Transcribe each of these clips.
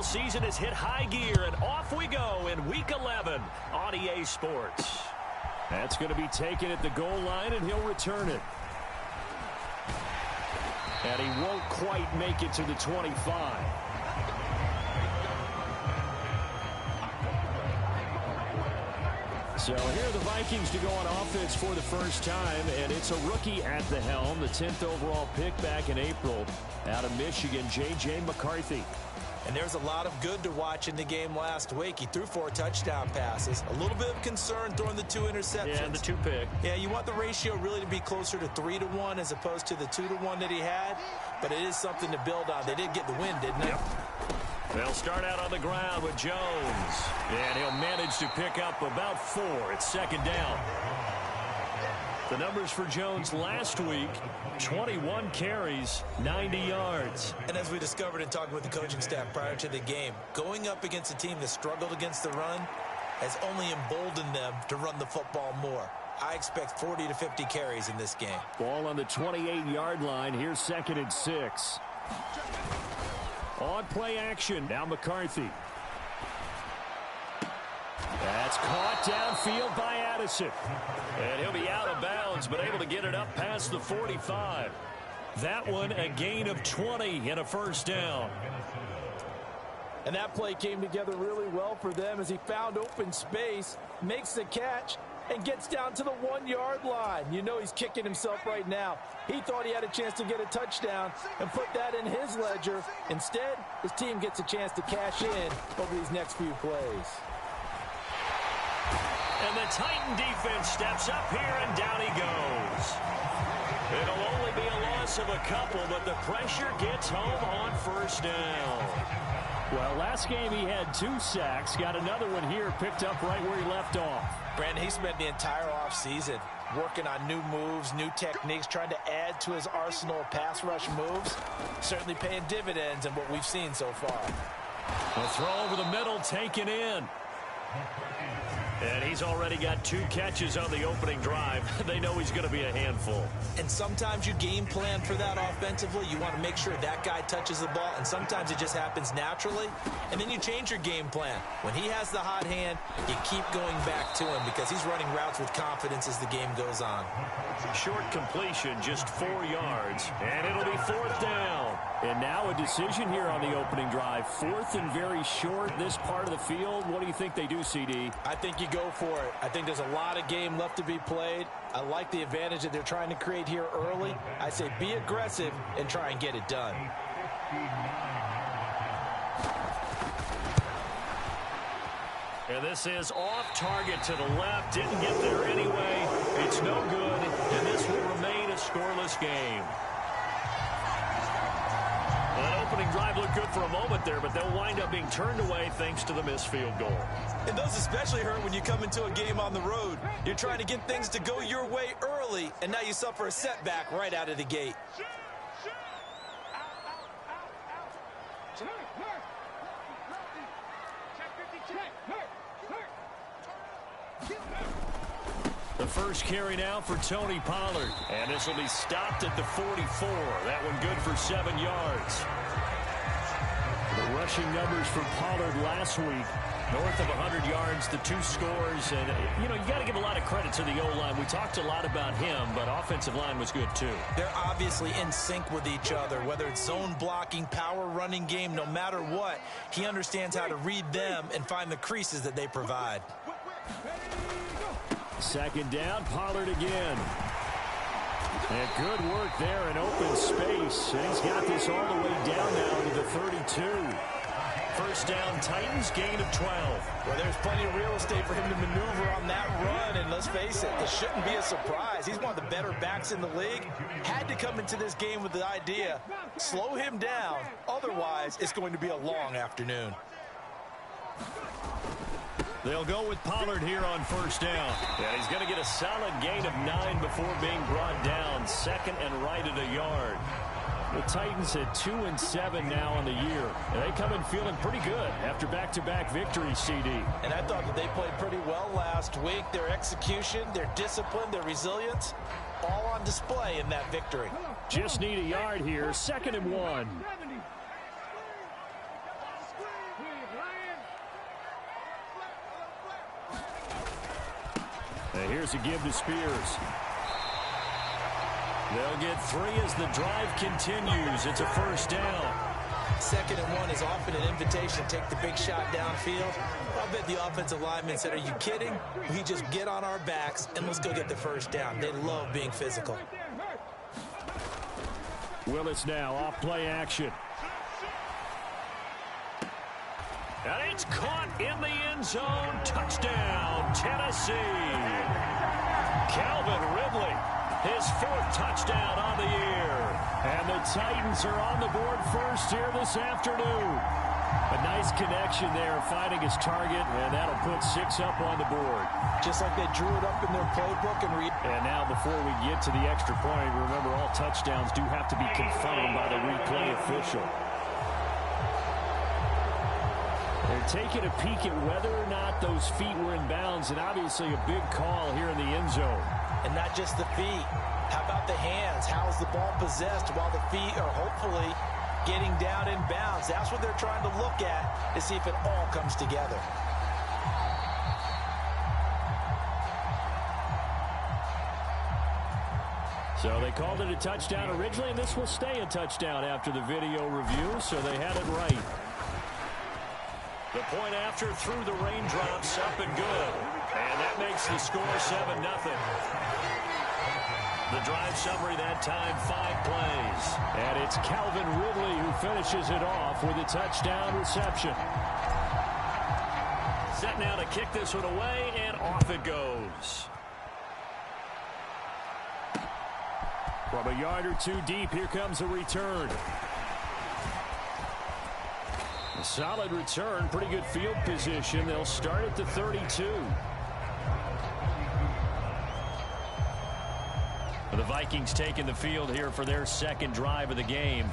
season has hit high gear, and off we go in Week 11 on EA Sports. That's going to be taken at the goal line, and he'll return it. And he won't quite make it to the 25. So here are the Vikings to go on offense for the first time, and it's a rookie at the helm, the 10th overall pick back in April out of Michigan, J.J. McCarthy. And there's a lot of good to watch in the game last week. He threw 4 touchdown passes. A little bit of concern throwing the 2 interceptions. Yeah, the 2 pick. Yeah, you want the ratio really to be closer to 3-to-1 as opposed to the 2-to-1 that he had. But it is something to build on. They did get the win, didn't they? Yep. They'll start out on the ground with Jones. And he'll manage to pick up about 4. It's second down. The numbers for Jones last week, 21 carries, 90 yards. And as we discovered in talking with the coaching staff prior to the game, going up against a team that struggled against the run has only emboldened them to run the football more. I expect 40 to 50 carries in this game. Ball on the 28-yard line. Here's second and 6. On play action. Now McCarthy. That's caught downfield by Addison. And he'll be out of bounds, but able to get it up past the 45. That one a gain of 20 and a first down. And that play came together really well for them as he found open space, makes the catch, and gets down to the 1-yard line. You know he's kicking himself right now. He thought he had a chance to get a touchdown and put that in his ledger. Instead, his team gets a chance to cash in over these next few plays. And the Titan defense steps up here, and down he goes. It'll only be a loss of a couple, but the pressure gets home on first down. Well, last game he had 2 sacks. Got another one here, picked up right where he left off. Brandon, he spent the entire offseason working on new moves, new techniques, trying to add to his arsenal of pass rush moves. Certainly paying dividends in what we've seen so far. A throw over the middle, taken in. And he's already got 2 catches on the opening drive. They know he's going to be a handful. And sometimes you game plan for that offensively. You want to make sure that guy touches the ball, and sometimes it just happens naturally. And then you change your game plan. When he has the hot hand, you keep going back to him because he's running routes with confidence as the game goes on. Short completion, just 4 yards, and it'll be 4th down. And now a decision here on the opening drive. 4th and very short, this part of the field. What do you think they do, CD? I think you go for it. I think there's a lot of game left to be played. I like the advantage that they're trying to create here early. I say be aggressive and try and get it done. And this is off target to the left. Didn't get there anyway. It's no good, and this will remain a scoreless game. That opening drive looked good for a moment there, but they'll wind up being turned away thanks to the missed field goal. And those especially hurt when you come into a game on the road. You're trying to get things to go your way early, and now you suffer a setback right out of the gate. The first carry now for Tony Pollard. And this will be stopped at the 44. That one good for 7 yards. The rushing numbers for Pollard last week, north of 100 yards, the 2 scores. And, you know, you got to give a lot of credit to the O-line. We talked a lot about him, but offensive line was good too. They're obviously in sync with each other, whether it's zone blocking, power running game, no matter what. He understands how to read them and find the creases that they provide. Second down, Pollard again. And good work there in open space. And he's got this all the way down now to the 32. First down, Titans, gain of 12. Well, there's plenty of real estate for him to maneuver on that run. And let's face it, it shouldn't be a surprise. He's one of the better backs in the league. Had to come into this game with the idea, slow him down. Otherwise, it's going to be a long afternoon. They'll go with Pollard here on first down. And he's going to get a solid gain of 9 before being brought down. Second and right at a yard. The Titans at 2-7 now on the year. And they come in feeling pretty good after back-to-back victories, CD. And I thought that they played pretty well last week. Their execution, their discipline, their resilience, all on display in that victory. Just need a yard here. 2nd and 1. Here's a give to Spears. They'll get 3 as the drive continues. It's a first down. 2nd and 1 is often an invitation to take the big shot downfield. I bet the offensive lineman said, are you kidding? We just get on our backs and let's go get the first down. They love being physical. Willis now off play action. And it's caught in the end zone. Touchdown, Tennessee. Calvin Ridley, his 4th touchdown on the year. And the Titans are on the board first here this afternoon. A nice connection there, finding his target, and that'll put 6 up on the board. Just like they drew it up in their playbook. And now before we get to the extra point, remember all touchdowns do have to be confirmed by the replay official. They're taking a peek at whether or not those feet were in bounds, and obviously a big call here in the end zone. And not just the feet. How about the hands? How's the ball possessed while the feet are hopefully getting down in bounds? That's what they're trying to look at to see if it all comes together. So they called it a touchdown originally, and this will stay a touchdown after the video review, so they had it right. The point after through the raindrops, up and good. And that makes the score 7-0. The drive summary that time, 5 plays. And it's Calvin Ridley who finishes it off with a touchdown reception. Set now to kick this one away, and off it goes. From a yard or 2 deep, here comes a return. A solid return, pretty good field position. They'll start at the 32. The Vikings taking the field here for their 2nd drive of the game.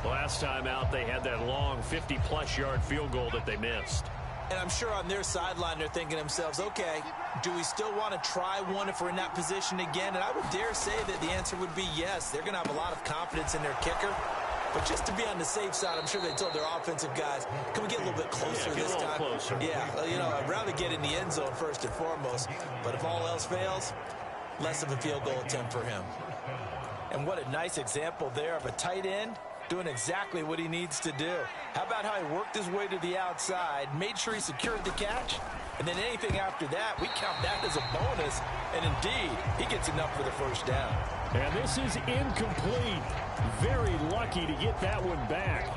Last time out, they had that long 50-plus yard field goal that they missed. And I'm sure on their sideline they're thinking to themselves, okay, do we still want to try one if we're in that position again? And I would dare say that the answer would be yes. They're going to have a lot of confidence in their kicker. But just to be on the safe side, I'm sure they told their offensive guys, can we get a little bit closer this time? Closer. Yeah, well, you know, I'd rather get in the end zone first and foremost. But if all else fails, less of a field goal attempt for him. And what a nice example there of a tight end doing exactly what he needs to do. How about how he worked his way to the outside, made sure he secured the catch, and then anything after that, we count that as a bonus. And indeed, he gets enough for the first down. And this is incomplete. Very lucky to get that one back.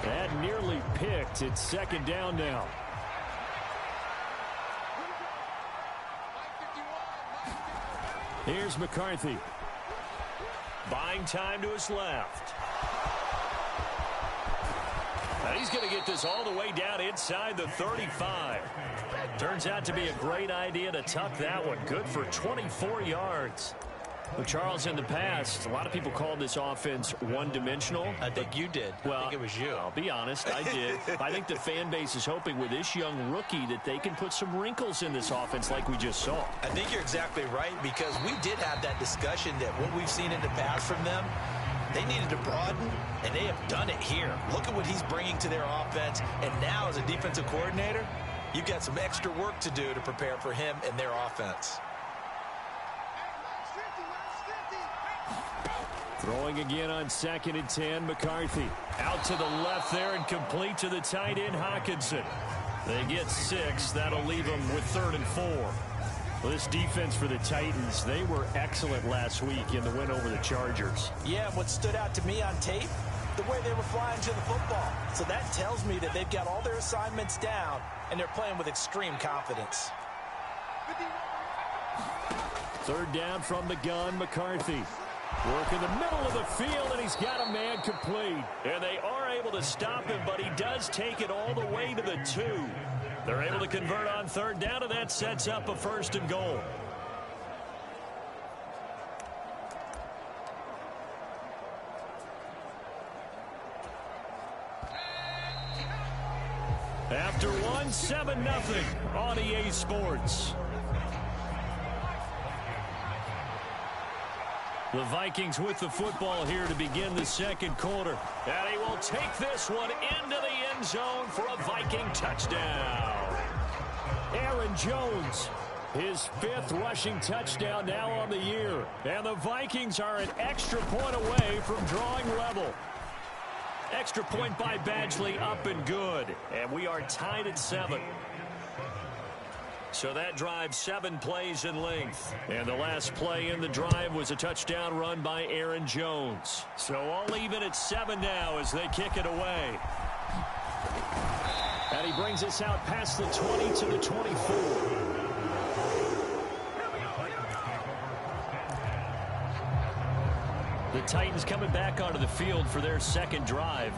That nearly picked. It's 2nd down now. Here's McCarthy. Buying time to his left. Now he's going to get this all the way down inside the 35. Turns out to be a great idea to tuck that one. Good for 24 yards. Well, Charles, in the past, a lot of people called this offense one-dimensional. I think you did. Well, I think it was you. I'll be honest, I did. I think the fan base is hoping with this young rookie that they can put some wrinkles in this offense like we just saw. I think you're exactly right, because we did have that discussion that what we've seen in the past from them, they needed to broaden, and they have done it here. Look at what he's bringing to their offense, and now as a defensive coordinator, you've got some extra work to do to prepare for him and their offense. Throwing again on 2nd and 10, McCarthy. Out to the left there and complete to the tight end, Hockenson. They get 6. That'll leave them with 3rd and 4. Well, this defense for the Titans, they were excellent last week in the win over the Chargers. Yeah, what stood out to me on tape, the way they were flying to the football. So that tells me that they've got all their assignments down, and they're playing with extreme confidence. 3rd down from the gun, McCarthy. Work in the middle of the field, and he's got a man complete. And they are able to stop him, but he does take it all the way to the 2. They're able to convert on 3rd down, and that sets up a 1st and goal. After one, 7-0 on EA Sports. The Vikings with the football here to begin the 2nd quarter. And he will take this one into the end zone for a Viking touchdown. Aaron Jones His 5th rushing touchdown now on the year. And the Vikings are an extra point away from drawing level. Extra point by Badgley, up and good. And we are tied at 7. So that drive 7 plays in length. And the last play in the drive was a touchdown run by Aaron Jones. So all even at 7 now as they kick it away. And he brings us out past the 20 to the 24. The Titans coming back onto the field for their second drive.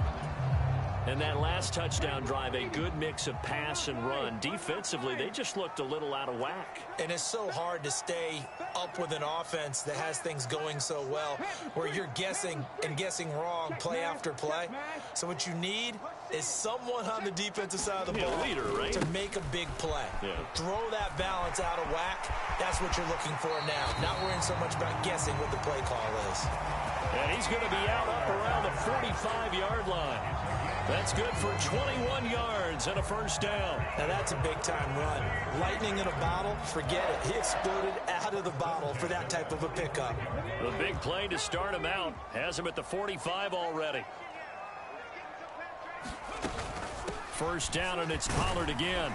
And that last touchdown drive, a good mix of pass and run. Defensively, they just looked a little out of whack. And it's so hard to stay up with an offense that has things going so well, where you're guessing and guessing wrong play after play. So what you need is someone on the defensive side of the ball leader, right? to make a big play. Yeah. Throw that balance out of whack. That's what you're looking for now. Not worrying so much about guessing what the play call is. And he's going to be out up around the 45-yard line. That's good for 21 yards and a first down. Now that's a big-time run. Lightning in a bottle, forget it. He exploded out of the bottle for that type of a pickup. The big play to start him out. Has him at the 45 already. First down, and it's Pollard again.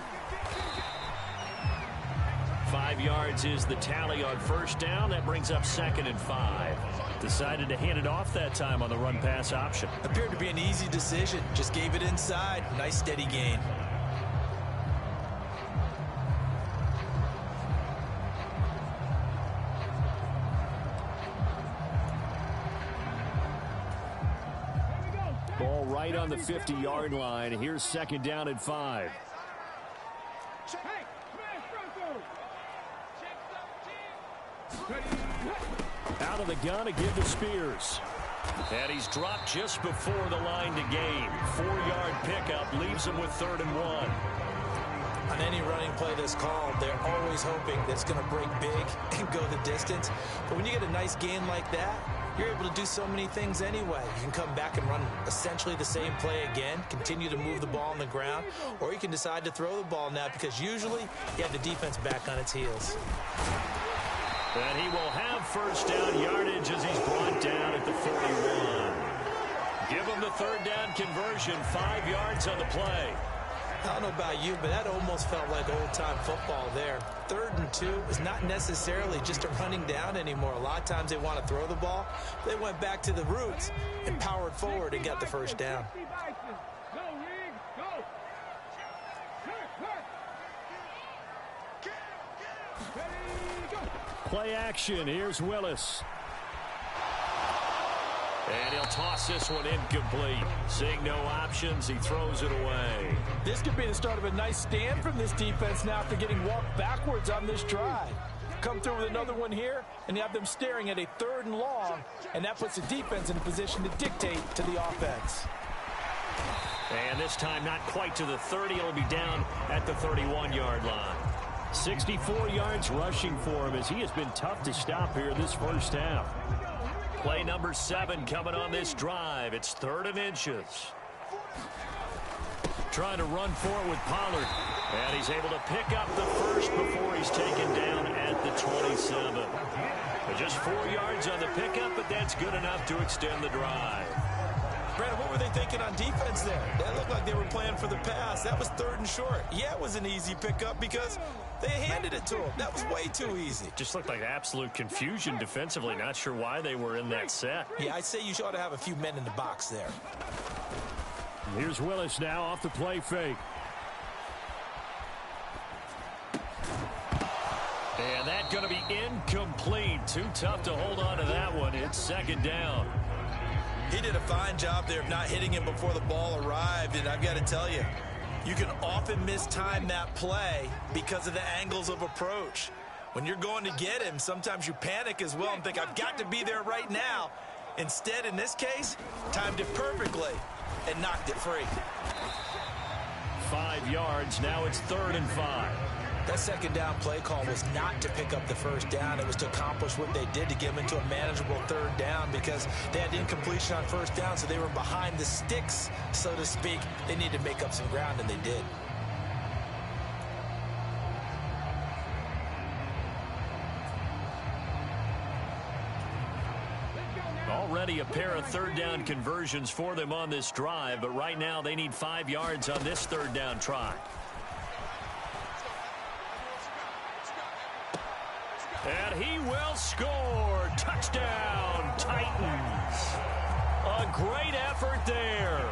5 yards is the tally on first down. That brings up 2nd and 5. Decided to hand it off that time on the run-pass option. Appeared to be an easy decision. Just gave it inside. Nice steady gain. Ball right on the 50-yard line. Here's 2nd down and 5. Out of the gun to give to Spears. And he's dropped just before the line to gain. 4-yard pickup leaves him with 3rd and 1. On any running play that's called, they're always hoping that it's going to break big and go the distance. But when you get a nice gain like that, you're able to do so many things anyway. You can come back and run essentially the same play again, continue to move the ball on the ground, or you can decide to throw the ball now because usually you have the defense back on its heels. And he will have first down yardage as he's brought down at the 41. Give him the 3rd down conversion, 5 yards on the play. I don't know about you, but that almost felt like old-time football there. 3rd and 2 is not necessarily just a running down anymore. A lot of times they want to throw the ball. They went back to the roots and powered forward and got the first down. Play action. Here's Willis. And he'll toss this one incomplete. Seeing no options, he throws it away. This could be the start of a nice stand from this defense now after getting walked backwards on this drive. Come through with another one here, and you have them staring at a 3rd and long, and that puts the defense in a position to dictate to the offense. And this time not quite to the 30. He'll be down at the 31-yard line. 64 yards rushing for him as he has been tough to stop here this first half. Play number 7 coming on this drive. It's 3rd and inches. Trying to run for it with Pollard. And he's able to pick up the first before he's taken down at the 27. But just 4 yards on the pickup, but that's good enough to extend the drive. Brandon, what were they thinking on defense there? That looked like they were playing for the pass. That was 3rd and short. Yeah, it was an easy pickup because they handed it to him. That was way too easy. Just looked like absolute confusion defensively. Not sure why they were in that set. Yeah, I'd say you ought to have a few men in the box there. Here's Willis now off the play fake. And that's going to be incomplete. Too tough to hold on to that one. It's 2nd down. He did a fine job there of not hitting him before the ball arrived, and I've got to tell you, you can often mistime that play because of the angles of approach. When you're going to get him, sometimes you panic as well and think, I've got to be there right now. Instead, in this case, timed it perfectly and knocked it free. 5 yards. Now it's 3rd and 5. That 2nd down play call was not to pick up the first down. It was to accomplish what they did to get them into a manageable 3rd down because they had incompletion on first down, so they were behind the sticks, so to speak. They needed to make up some ground, and they did. a pair of third down conversions for them on this drive, but right now they need 5 yards on this third down try. And he will score. Touchdown, Titans. A great effort there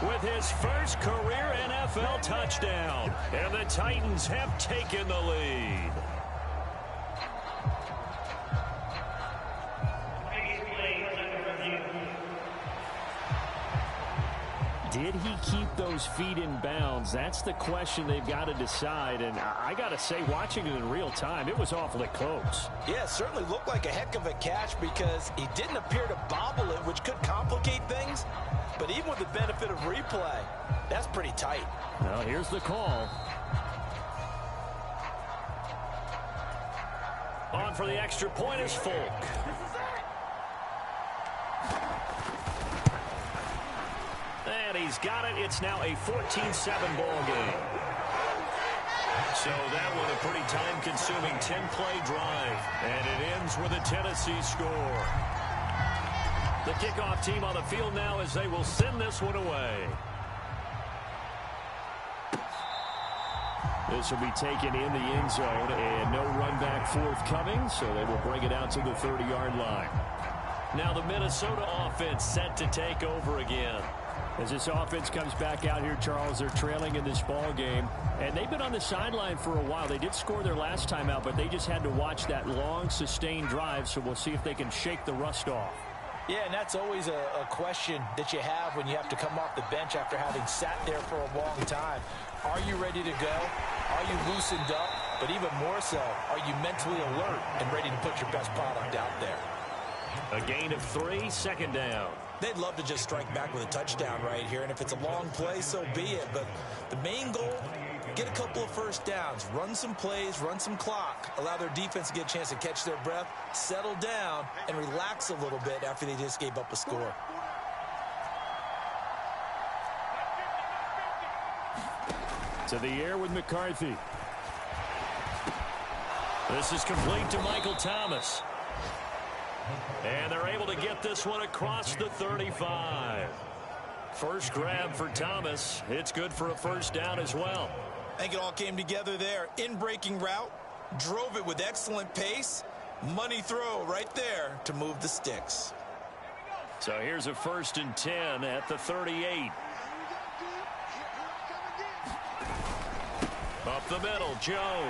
with his first career NFL touchdown. And the Titans have taken the lead. Did he keep those feet in bounds? That's the question they've got to decide. And I got to say, watching it in real time, it was awfully close. Yeah, it certainly looked like a heck of a catch because he didn't appear to bobble it, which could complicate things. But even with the benefit of replay, that's pretty tight. Now, here's the call. On for the extra point is Folk. And he's got it. It's now a 14-7 ball game. So that was a pretty time-consuming 10-play drive. And it ends with a Tennessee score. The kickoff team on the field now as they will send this one away. This will be taken in the end zone, and no run back forthcoming, so they will bring it out to the 30-yard line. Now the Minnesota offense set to take over again. As this offense comes back out here, Charles, they're trailing in this ball game, and they've been on the sideline for a while. They did score their last time out, but they just had to watch that long, sustained drive, so we'll see if they can shake the rust off. Yeah, and that's always a question that you have when you have to come off the bench after having sat there for a long time. Are you ready to go? Are you loosened up? But even more so, are you mentally alert and ready to put your best product out there? A gain of 3, second down. They'd love to just strike back with a touchdown right here, and if it's a long play, so be it. But the main goal, get a couple of first downs, run some plays, run some clock, allow their defense to get a chance to catch their breath, settle down, and relax a little bit after they just gave up a score. To the air with McCarthy. This is complete to Michael Thomas. And they're able to get this one across the 35. First grab for Thomas. It's good for a first down as well. I think it all came together there. In-breaking route, drove it with excellent pace. Money throw right there to move the sticks. So here's a 1st and 10 at the 38. Up the middle, Jones.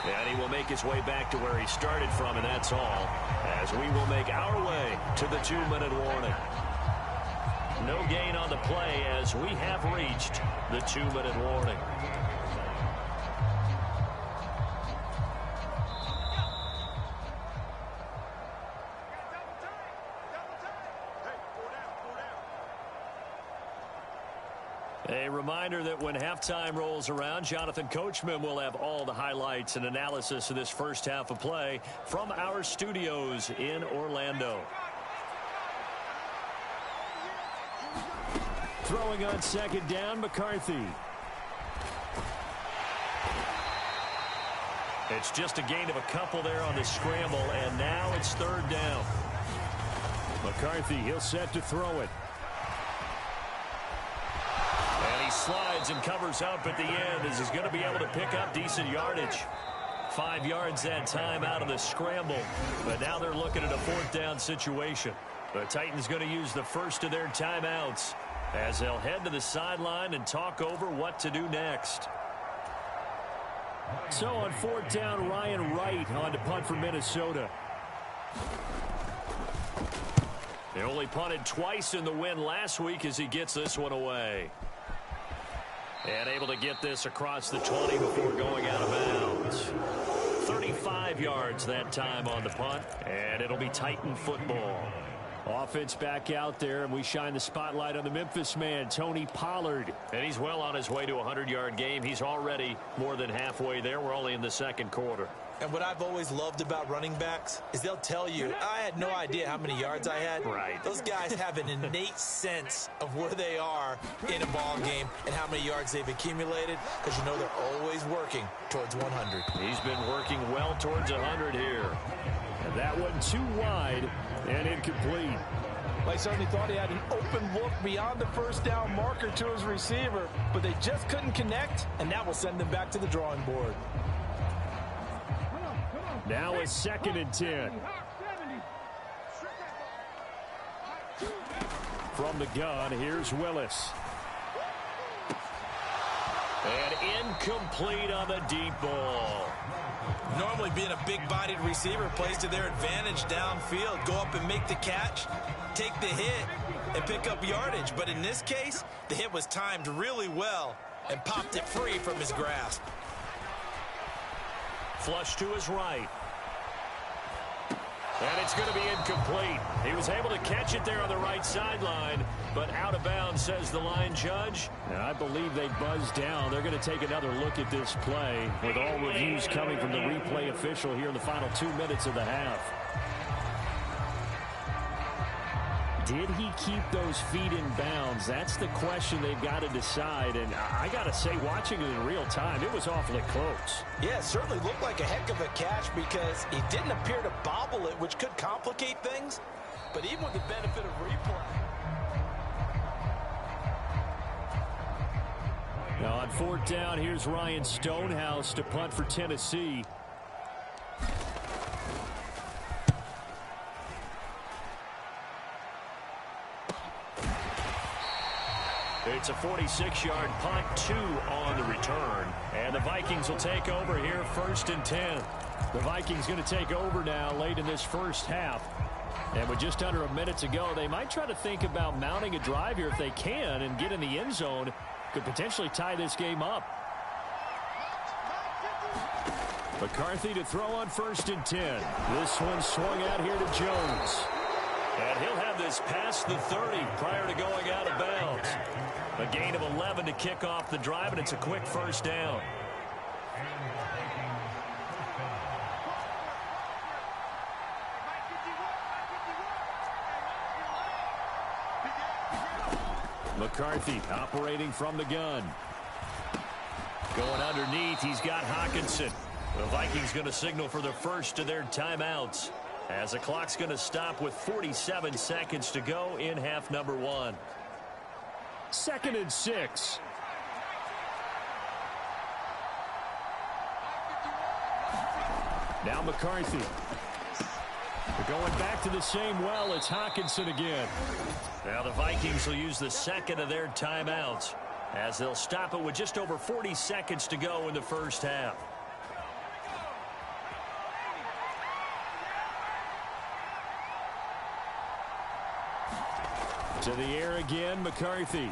And he will make his way back to where he started from, and that's all. As we will make our way to the 2-minute warning. No gain on the play as we have reached the 2-minute warning. A reminder that when halftime rolls around, Jonathan Coachman will have all the highlights and analysis of this first half of play from our studios in Orlando. Throwing on second down, McCarthy. It's just a gain of a couple there on the scramble, and now it's third down. McCarthy, he'll set to throw it. Slides and covers up at the end as he's going to be able to pick up decent yardage. 5 yards that time out of the scramble. But now they're looking at a 4th down situation. The Titans going to use the first of their timeouts as they'll head to the sideline and talk over what to do next. So on 4th down, Ryan Wright on to punt for Minnesota. They only punted twice in the win last week as he gets this one away. And able to get this across the 20 before going out of bounds. 35 yards that time on the punt, and it'll be Titan football. Offense back out there, and we shine the spotlight on the Memphis man, Tony Pollard. And he's well on his way to a 100-yard game. He's already more than halfway there. We're only in the second quarter. And what I've always loved about running backs is they'll tell you, I had no idea how many yards I had. Right. Those guys have an innate sense of where they are in a ball game and how many yards they've accumulated because you know they're always working towards 100. He's been working well towards 100 here. And that one too wide and incomplete. I certainly thought he had an open look beyond the first down marker to his receiver, but they just couldn't connect, and that will send them back to the drawing board. Now a 2nd and 10. From the gun, here's Willis. And incomplete on the deep ball. Normally being a big-bodied receiver plays to their advantage downfield. Go up and make the catch, take the hit, and pick up yardage. But in this case, the hit was timed really well and popped it free from his grasp. Flush to his right. And it's going to be incomplete. He was able to catch it there on the right sideline, but out of bounds, says the line judge. And I believe they buzzed down. They're going to take another look at this play with all reviews coming from the replay official here in the final 2 minutes of the half. Did he keep those feet in bounds? That's the question they've got to decide. And I got to say, watching it in real time, it was awfully close. Yeah, it certainly looked like a heck of a catch because he didn't appear to bobble it, which could complicate things. But even with the benefit of replay. Now on 4th down, here's Ryan Stonehouse to punt for Tennessee. It's a 46-yard punt, 2 on the return. And the Vikings will take over here, 1st and 10. The Vikings going to take over now late in this first half. And with just under a minute to go, they might try to think about mounting a drive here if they can and get in the end zone. Could potentially tie this game up. McCarthy to throw on 1st and 10. This one swung out here to Jones. And he'll have this past the 30 prior to going out of bounds. A gain of 11 to kick off the drive, and it's a quick 1st down. McCarthy operating from the gun. Going underneath, he's got Hawkinson. The Vikings going to signal for the first of their timeouts, as the clock's going to stop with 47 seconds to go in half number 1. 2nd and 6. Now McCarthy. They're going back to the same well. It's Hawkinson again. Now the Vikings will use the 2nd of their timeouts, as they'll stop it with just over 40 seconds to go in the first half. To the air again, McCarthy.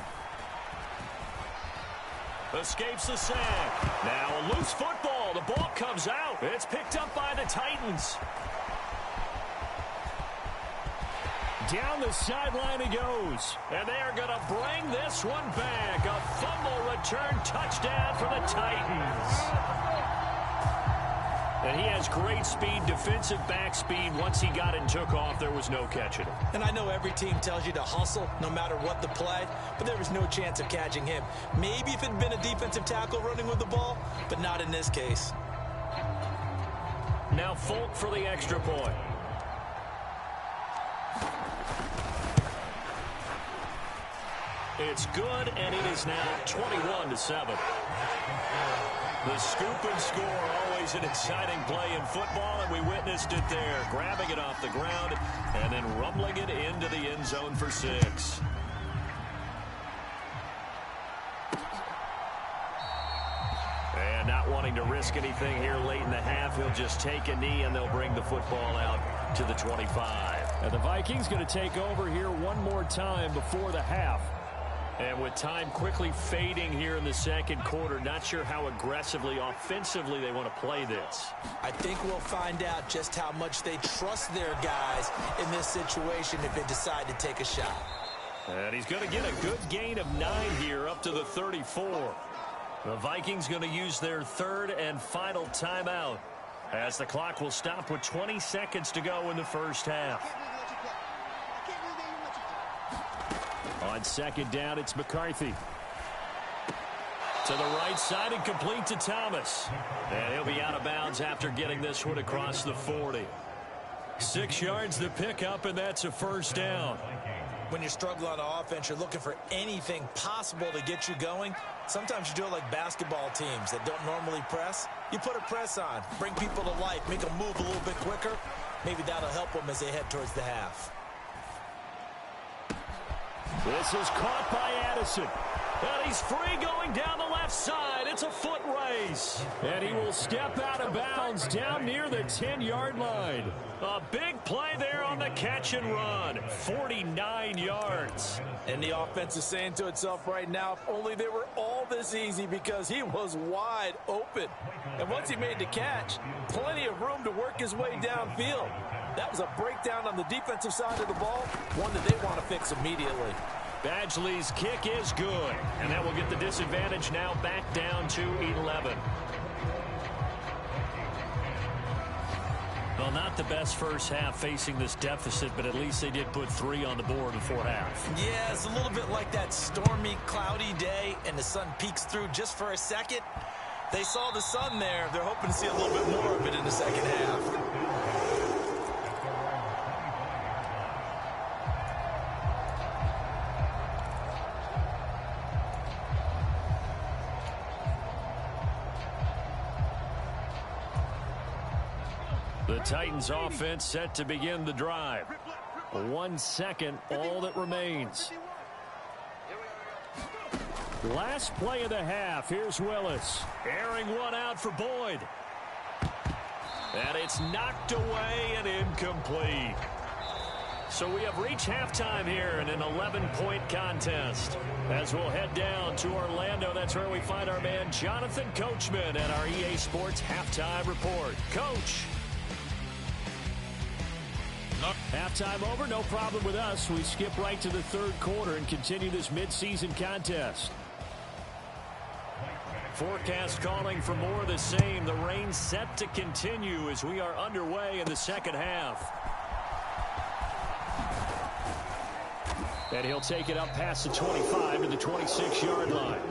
Escapes the sack. Now a loose football. The ball comes out. It's picked up by the Titans. Down the sideline he goes. And they are going to bring this one back. A fumble return touchdown for the Titans. And he has great speed, defensive back speed. Once he got it and took off, there was no catching him. And I know every team tells you to hustle no matter what the play, but there was no chance of catching him. Maybe if it had been a defensive tackle running with the ball, but not in this case. Now Folk for the extra point. It's good, and it is now 21-7. The scoop and score, always an exciting play in football, and we witnessed it there, grabbing it off the ground and then rumbling it into the end zone for 6. And not wanting to risk anything here late in the half, he'll just take a knee, and they'll bring the football out to the 25. And the Vikings going to take over here one more time before the half. And with time quickly fading here in the second quarter, not sure how aggressively, offensively they want to play this. I think we'll find out just how much they trust their guys in this situation if they decide to take a shot. And he's going to get a good gain of 9 here up to the 34. The Vikings going to use their 3rd and final timeout, as the clock will stop with 20 seconds to go in the first half. On 2nd down, it's McCarthy. To the right side and complete to Thomas. And he'll be out of bounds after getting this one across the 40. 6 yards to pick up, and that's a 1st down. when you're struggling on offense, you're looking for anything possible to get you going. Sometimes you do it like basketball teams that don't normally press. You put a press on, bring people to life, make them move a little bit quicker. Maybe that'll help them as they head towards the half. This is caught by Addison. And he's free going down the left side. It's a foot race. And he will step out of bounds down near the 10-yard line. A big play there on the catch and run. 49 yards. And the offense is saying to itself right now, if only they were all this easy, because he was wide open. And once he made the catch, plenty of room to work his way downfield. That was a breakdown on the defensive side of the ball, one that they want to fix immediately. Badgley's kick is good, and that will get the disadvantage now back down to 11. Well, not the best first half facing this deficit, but at least they did put 3 on the board before half. Yeah, it's a little bit like that stormy, cloudy day, and the sun peeks through just for a second. They saw the sun there. They're hoping to see a little bit more of it in the second half. The Titans offense set to begin the drive. 1 second, all that remains. Last play of the half. Here's Willis. Airing one out for Boyd. And it's knocked away and incomplete. So we have reached halftime here in an 11-point contest. As we'll head down to Orlando, that's where we find our man Jonathan Coachman at our EA Sports Halftime Report. Coach. Halftime over, no problem with us. We skip right to the third quarter and continue this midseason contest. Forecast calling for more of the same. The rain set to continue as we are underway in the second half. And he'll take it up past the 25 to the 26-yard line.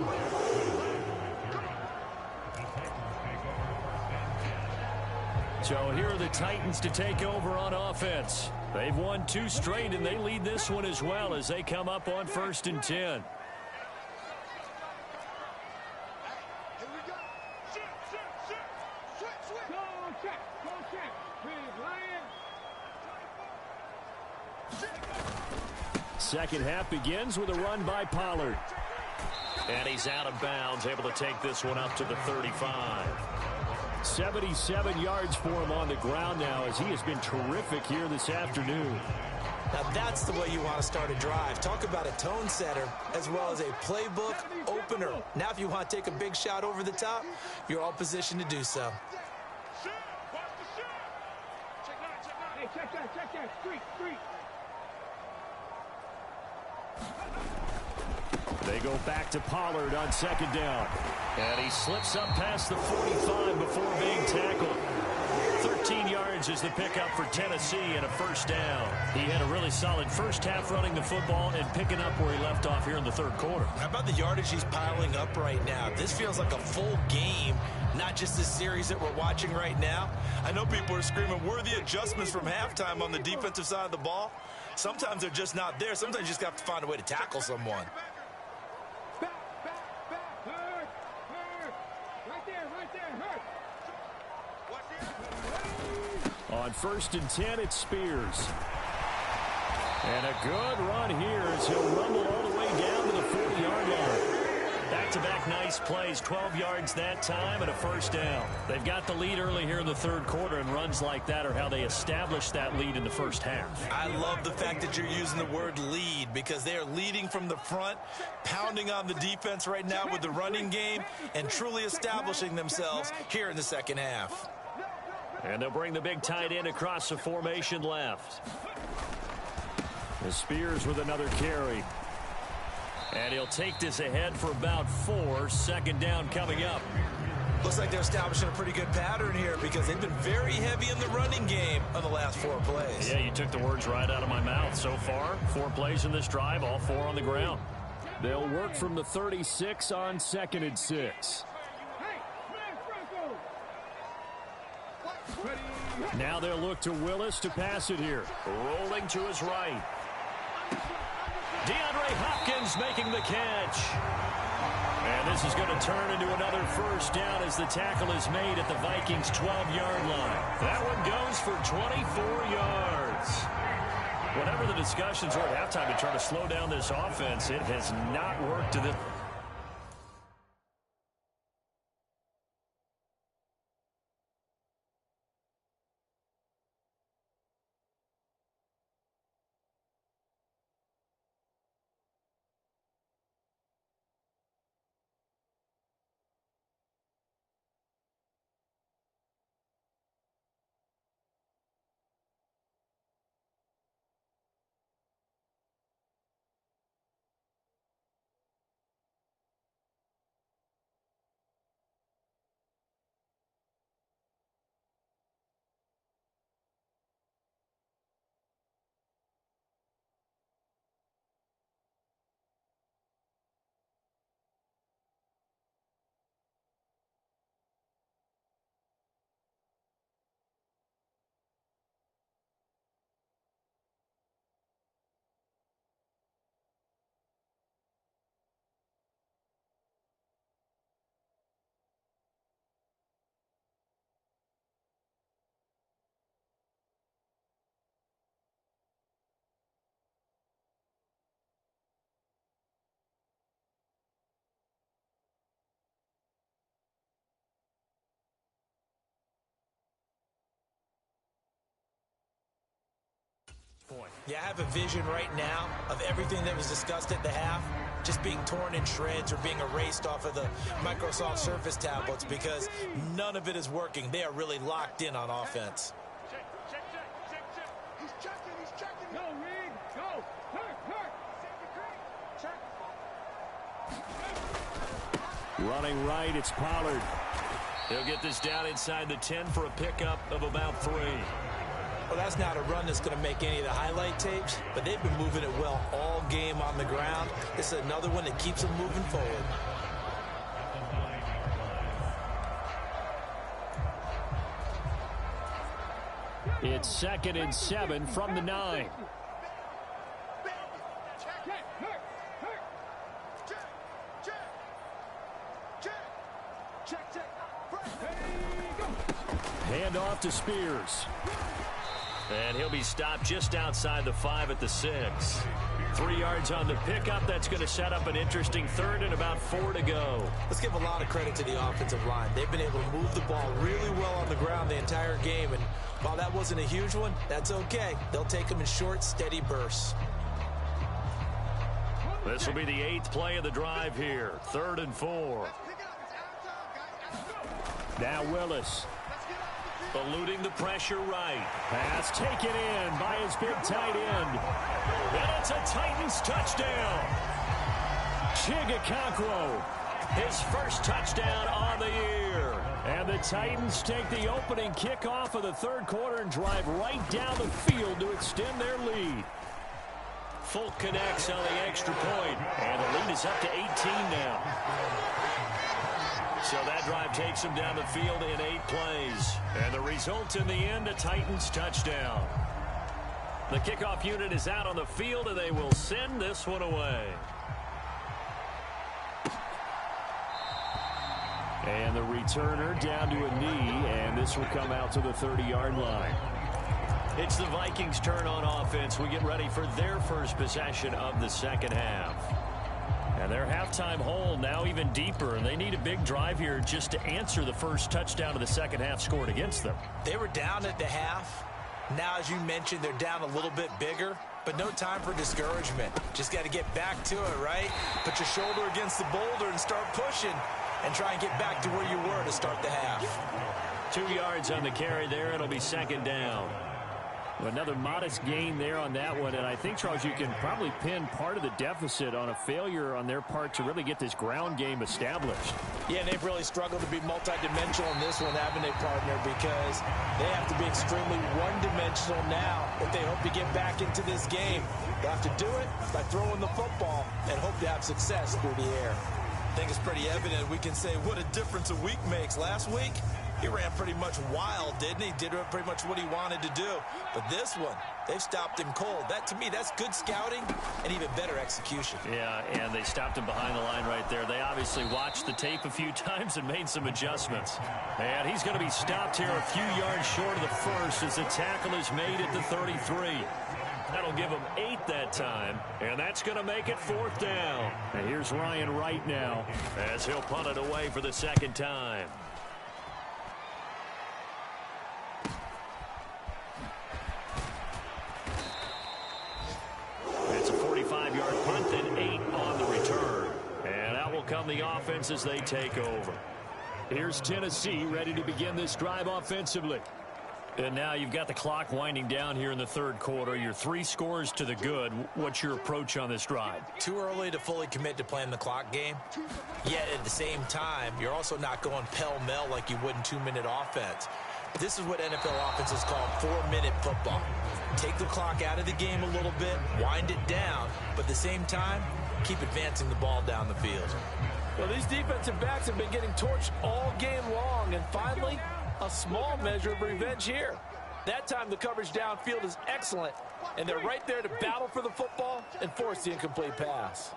So here are the Titans to take over on offense. They've won 2 straight, and they lead this one as well as they come up on 1st and 10. Second half begins with a run by Pollard. And he's out of bounds, able to take this one up to the 35. 77 yards for him on the ground now, as he has been terrific here this afternoon. Now that's the way you want to start a drive. Talk about a tone setter as well as a playbook opener. Now if you want to take a big shot over the top, you're all positioned to do so. Hey, check that, street. They go back to Pollard on 2nd down. And he slips up past the 45 before being tackled. 13 yards is the pickup for Tennessee and a 1st down. He had a really solid first half running the football and picking up where he left off here in the 3rd quarter. How about the yardage he's piling up right now? This feels like a full game, not just this series that we're watching right now. I know people are screaming, worthy adjustments from halftime on the defensive side of the ball. Sometimes they're just not there. Sometimes you just have to find a way to tackle someone. On 1st and 10, it's Spears. And a good run here as he'll rumble all the way down to the 40-yard line. Back-to-back nice plays, 12 yards that time and a 1st down. They've got the lead early here in the 3rd quarter, and runs like that are how they establish that lead in the first half. I love the fact that you're using the word lead, because they are leading from the front, pounding on the defense right now with the running game, and truly establishing themselves here in the second half. And they'll bring the big tight end across the formation left. The Spears with another carry. And he'll take this ahead for about 4. 2nd down coming up. Looks like they're establishing a pretty good pattern here, because they've been very heavy in the running game on the last 4 plays. Yeah, you took the words right out of my mouth. So far, 4 plays in this drive, all 4 on the ground. They'll work from the 36 on 2nd and 6. Now they'll look to Willis to pass it here. Rolling to his right. DeAndre Hopkins making the catch. And this is going to turn into another first down as the tackle is made at the Vikings' 12-yard line. That one goes for 24 yards. Whatever the discussions were at halftime to try to slow down this offense, it has not worked to this. Yeah, I have a vision right now of everything that was discussed at the half just being torn in shreds or being erased off of the Microsoft Surface tablets because none of it is working. They are really locked in on offense. Check. He's checking. Go, Reed. Go. Hurt. Check. Running right, it's Pollard. He'll get this down inside the 10 for a pickup of about 3. Well, that's not a run that's going to make any of the highlight tapes, but they've been moving it well all game on the ground. This is another one that keeps them moving forward. It's 2nd and 7 from the 9. Hand off to Spears. And he'll be stopped just outside the 5 at the 6. 3 yards on the pickup. That's going to set up an interesting 3rd and about 4 to go. Let's give a lot of credit to the offensive line. They've been able to move the ball really well on the ground the entire game. And while that wasn't a huge one, that's okay. They'll take them in short, steady bursts. This will be the 8th play of the drive here. 3rd and 4. Now Willis. Eluding the pressure right. Pass taken in by his big tight end. And it's a Titans touchdown. Chigakonkwo, his first touchdown on the year. And the Titans take the opening kickoff of the 3rd quarter and drive right down the field to extend their lead. Folk connects on the extra point, and the lead is up to 18 now. So that drive takes them down the field in 8 plays. And the result in the end, a Titans touchdown. The kickoff unit is out on the field, and they will send this one away. And the returner down to a knee, and this will come out to the 30-yard line. It's the Vikings' turn on offense. We get ready for their first possession of the 2nd half. And their halftime hole now even deeper, and they need a big drive here just to answer the first touchdown of the 2nd half scored against them. They were down at the half. Now, as you mentioned, they're down a little bit bigger, but no time for discouragement. Just got to get back to it, right? Put your shoulder against the boulder and start pushing and try and get back to where you were to start the half. 2 yards on the carry there. It'll be 2nd down. Another modest gain there on that one, and I think, Charles, you can probably pin part of the deficit on a failure on their part to really get this ground game established. Yeah, and they've really struggled to be multidimensional in this one, haven't they, partner, because they have to be extremely one-dimensional now if they hope to get back into this game. They'll have to do it by throwing the football and hope to have success through the air. I think it's pretty evident. We can say what a difference a week makes. Last week, He ran pretty much wild, didn't he? Did pretty much what he wanted to do. But this one, they've stopped him cold. That, to me, that's good scouting and even better execution. Yeah, and they stopped him behind the line right there. They obviously watched the tape a few times and made some adjustments. And he's going to be stopped here a few yards short of the first as the tackle is made at the 33. That'll give him 8 that time, and that's going to make it 4th down. And here's Ryan Wright now as he'll punt it away for the second time. It's a 45-yard punt, then 8 on the return. And out will come the offense as they take over. Here's Tennessee ready to begin this drive offensively. And now you've got the clock winding down here in the third quarter. You're 3 scores to the good. What's your approach on this drive? Too early to fully commit to playing the clock game. Yet at the same time, you're also not going pell-mell like you would in 2-minute offense. This is what NFL offenses call 4-minute football. Take the clock out of the game a little bit, wind it down, but at the same time, keep advancing the ball down the field. Well, these defensive backs have been getting torched all game long, and finally, a small measure of revenge here. That time the coverage downfield is excellent, and they're right there to battle for the football and force the incomplete pass.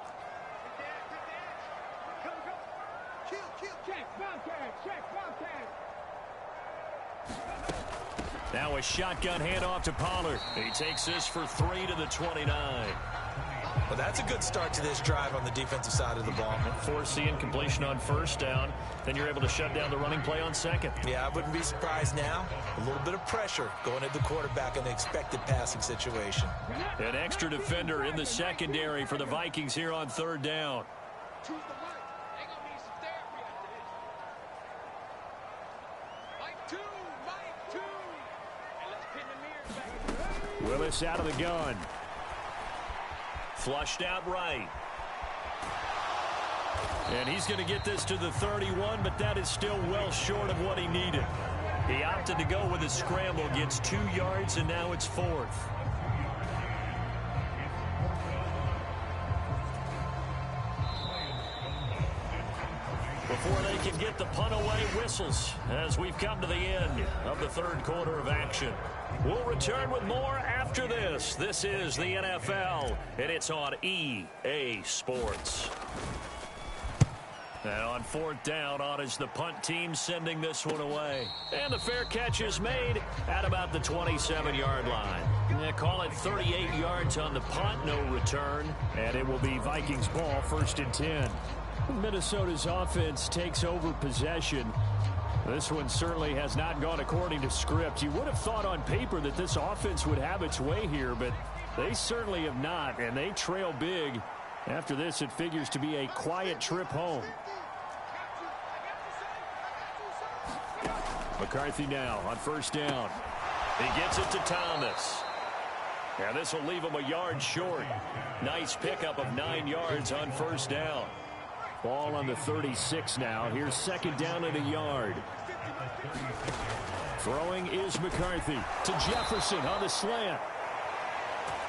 Now a shotgun handoff to Pollard. He takes this for 3 to the 29. Well, that's a good start to this drive on the defensive side of the ball. Force the incompletion on first down. Then you're able to shut down the running play on second. Yeah, I wouldn't be surprised now. A little bit of pressure going at the quarterback in the expected passing situation. An extra defender in the secondary for the Vikings here on third down. Willis out of the gun. Flushed out right. And he's going to get this to the 31, but that is still well short of what he needed. He opted to go with a scramble, gets 2 yards, and now it's 4th. Before they can get the punt away, whistles as we've come to the end of the third quarter of action. We'll return with more after this. This is the NFL, and it's on EA Sports. And on 4th down, on is the punt team sending this one away. And the fair catch is made at about the 27-yard line. They call it 38 yards on the punt, no return. And it will be Vikings ball, 1st and 10. Minnesota's offense takes over possession. This one certainly has not gone according to script. You would have thought on paper that this offense would have its way here, but they certainly have not, and they trail big. After this, it figures to be a quiet trip home. McCarthy now on 1st down. He gets it to Thomas. And this will leave him a yard short. Nice pickup of 9 yards on 1st down. Ball on the 36 now. Here's 2nd down and a yard. Throwing is McCarthy to Jefferson on the slant.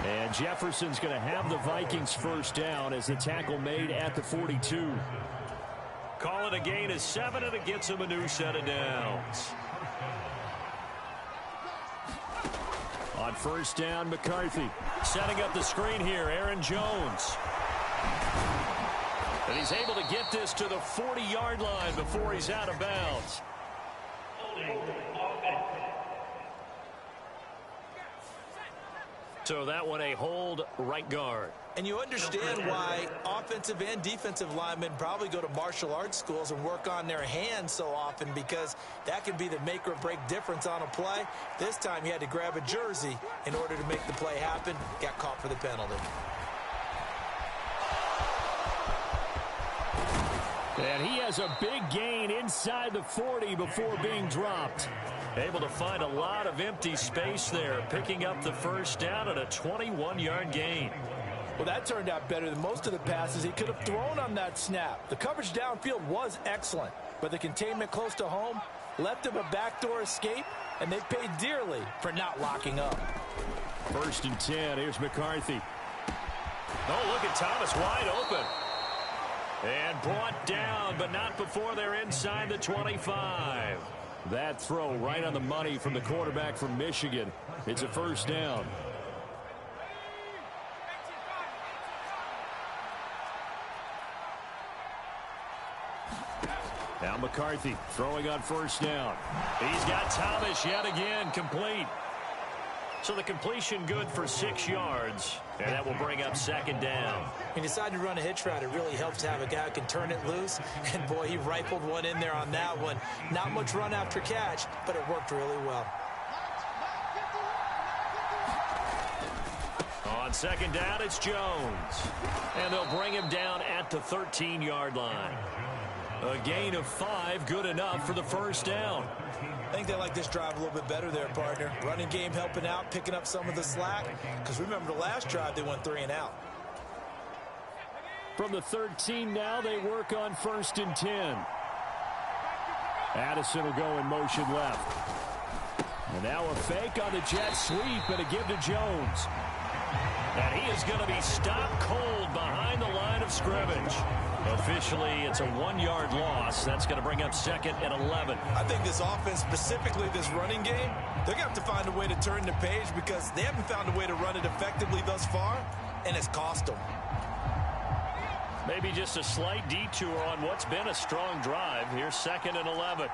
And Jefferson's going to have the Vikings 1st down as the tackle made at the 42. Call it a gain of 7, and it gets him a new set of downs. On 1st down, McCarthy setting up the screen here. Aaron Jones. And he's able to get this to the 40-yard line before he's out of bounds. So that one a hold, right guard. And you understand why offensive and defensive linemen probably go to martial arts schools and work on their hands so often, because that can be the make or break difference on a play. This time he had to grab a jersey in order to make the play happen. Got caught for the penalty. And he has a big gain inside the 40 before being dropped. Able to find a lot of empty space there, picking up the 1st down at a 21-yard gain. Well, that turned out better than most of the passes he could have thrown on that snap. The coverage downfield was excellent, but the containment close to home left him a backdoor escape, and they paid dearly for not locking up. 1st and 10, here's McCarthy. Oh, look at Thomas wide open. And brought down, but not before they're inside the 25. That throw right on the money from the quarterback from Michigan. It's a first down. Now McCarthy throwing on first down. He's got Thomas yet again complete. So the completion good for 6 yards, and that will bring up second down. When you decide to run a hitch route, it really helps to have a guy who can turn it loose. And, boy, he rifled one in there on that one. Not much run after catch, but it worked really well. On second down, it's Jones. And they'll bring him down at the 13-yard line. A gain of 5, good enough for the first down. I think they like this drive a little bit better there, partner. Running game helping out, picking up some of the slack. Because remember the last drive, they went 3 and out. From the 13 now, they work on first and 10. Addison will go in motion left. And now a fake on the jet sweep and a give to Jones. And he is going to be stopped cold behind the line of scrimmage. Officially, it's a 1-yard loss. That's going to bring up second and 11. I think this offense, specifically this running game, they're going to have to find a way to turn the page because they haven't found a way to run it effectively thus far, and it's cost them. Maybe just a slight detour on what's been a strong drive. Here's second and 11.